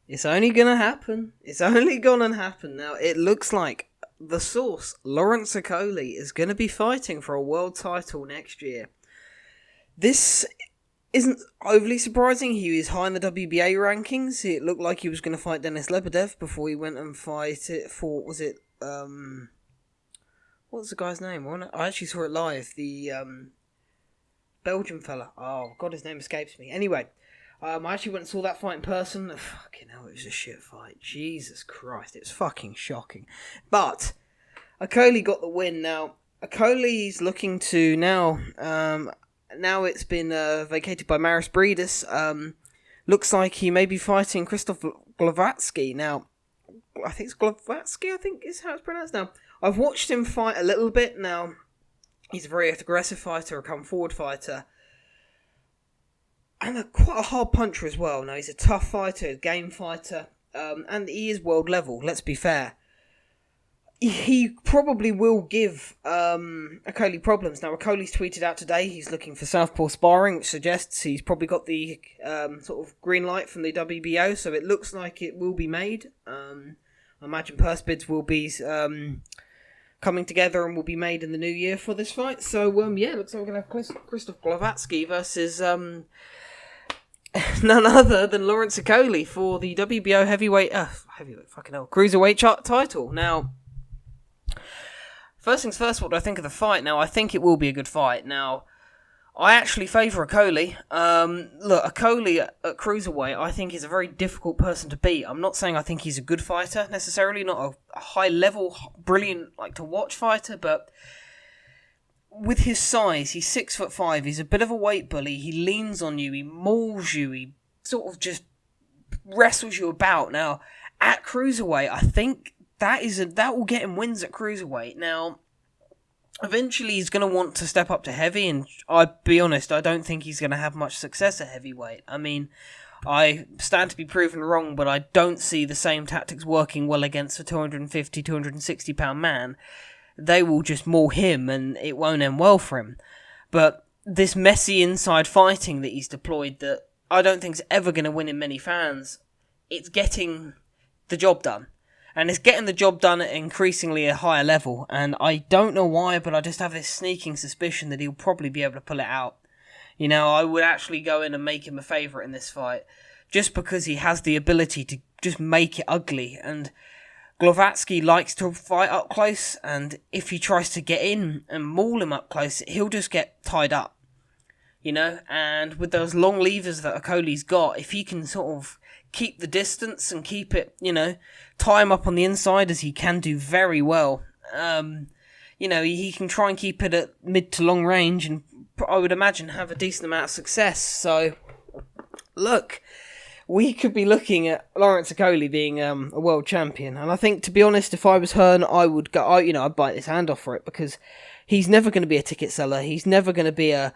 It's only gonna happen. It's only gonna happen. Now, it looks like the source, Lawrence Okolie, is gonna be fighting for a world title next year. This isn't overly surprising. He was high in the WBA rankings. It looked like he was going to fight Denis Lebedev before he went and fight it for, what's the guy's name? I actually saw it live. The Belgian fella. Oh, God, his name escapes me. Anyway, I actually went and saw that fight in person. Fucking hell, it was a shit fight. Jesus Christ, it was fucking shocking. But Okolie got the win. Now, Okolie's looking to now it's been vacated by Maris Breedis. Looks like he may be fighting Krzysztof Glowacki. Now, I think it's Glowacki, I think is how it's pronounced. Now, I've watched him fight a little bit. Now, he's a very aggressive fighter, a come-forward fighter. And quite a hard puncher as well. Now, he's a tough fighter, a game fighter. And he is world level, let's be fair. He probably will give Okolie problems. Now, Okolie's tweeted out today he's looking for southpaw sparring, which suggests he's probably got the sort of green light from the WBO, so it looks like it will be made. I imagine purse bids will be coming together and will be made in the new year for this fight. So, it looks like we're going to have Krzysztof Glowacki versus none other than Lawrence Okolie for the WBO cruiserweight title. Now, first things first, what do I think of the fight? Now, I think it will be a good fight. Now, I actually favour Okolie. Look, Okolie at cruiserweight, I think, is a very difficult person to beat. I'm not saying I think he's a good fighter, necessarily, not a high-level, brilliant, to-watch fighter, but with his size, he's 6'5", he's a bit of a weight bully, he leans on you, he mauls you, he sort of just wrestles you about. Now, at cruiserweight, I think that will get him wins at cruiserweight. Now, eventually he's going to want to step up to heavy, and I'll be honest, I don't think he's going to have much success at heavyweight. I mean, I stand to be proven wrong, but I don't see the same tactics working well against a 250, 260 pound man. They will just maul him, and it won't end well for him. But this messy inside fighting that he's deployed, that I don't think is ever going to win him many fans, it's getting the job done. And it's getting the job done at increasingly a higher level. And I don't know why, but I just have this sneaking suspicion that he'll probably be able to pull it out. You know, I would actually go in and make him a favourite in this fight, just because he has the ability to just make it ugly. And Glowacki likes to fight up close, and if he tries to get in and maul him up close, he'll just get tied up. You know, and with those long levers that Okolie's got, if he can sort of keep the distance and keep it, tie him up on the inside, as he can do very well. He can try and keep it at mid to long range, and I would imagine have a decent amount of success. So, look, we could be looking at Lawrence Okolie being a world champion. And I think, to be honest, if I was Hearn, I would go, I'd bite his hand off for it, because he's never going to be a ticket seller. He's never going to be a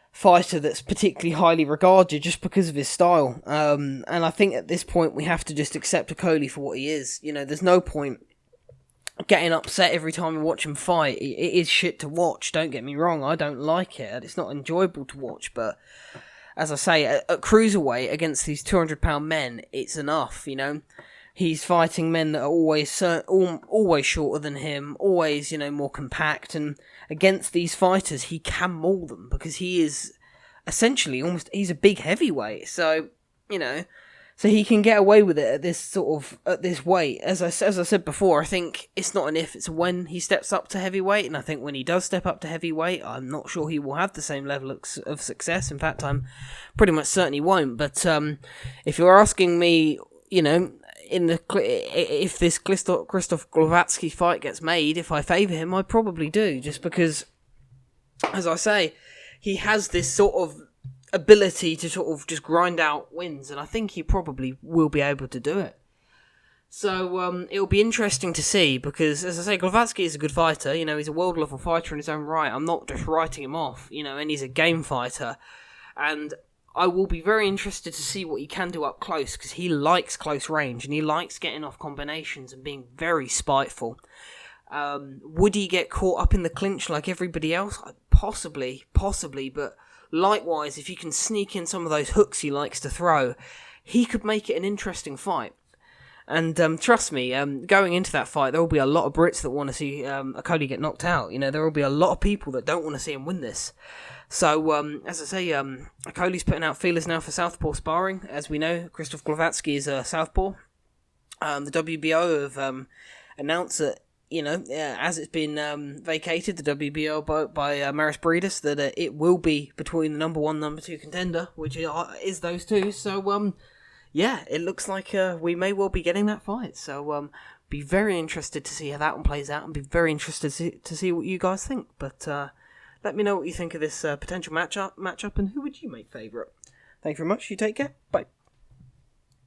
fighter that's particularly highly regarded just because of his style. And I think at this point we have to just accept Okolie for what he is. There's no point getting upset every time we watch him fight. It is shit to watch, don't get me wrong. I don't like it. It's not enjoyable to watch, but as I say, at cruiserweight against these 200-pound men, it's enough, He's fighting men that are always shorter than him, always, more compact, and against these fighters, he can maul them, because he is essentially he's a big heavyweight, so, so he can get away with it at this weight. As I said before, I think it's not an if, it's a when he steps up to heavyweight, and I think when he does step up to heavyweight, I'm not sure he will have the same level of success. In fact, I'm pretty much certain he won't, but if you're asking me, if this Krzysztof Glowacki fight gets made, if I favour him, I probably do, just because, as I say, he has this sort of ability to sort of just grind out wins, and I think he probably will be able to do it. So it'll be interesting to see, because, as I say, Glowacki is a good fighter. He's a world level fighter in his own right. I'm not just writing him off, and he's a game fighter, and I will be very interested to see what he can do up close, because he likes close range, and he likes getting off combinations and being very spiteful. Would he get caught up in the clinch like everybody else? Possibly, but likewise, if you can sneak in some of those hooks he likes to throw, he could make it an interesting fight. And trust me, going into that fight, there will be a lot of Brits that want to see Okolie get knocked out. You know, there will be a lot of people that don't want to see him win this. So, as I say, Okolie's putting out feelers now for southpaw sparring. As we know, Krzysztof Glowacki is a southpaw. The WBO have announced that, you know, as it's been vacated, the WBO by Maris Breedis, that it will be between the number 1, number 2 contender, which is those two. So, yeah, it looks like we may well be getting that fight. So, be very interested to see how that one plays out, and be very interested to see what you guys think. But let me know what you think of this potential matchup, and who would you make favourite. Thank you very much. You take care. Bye.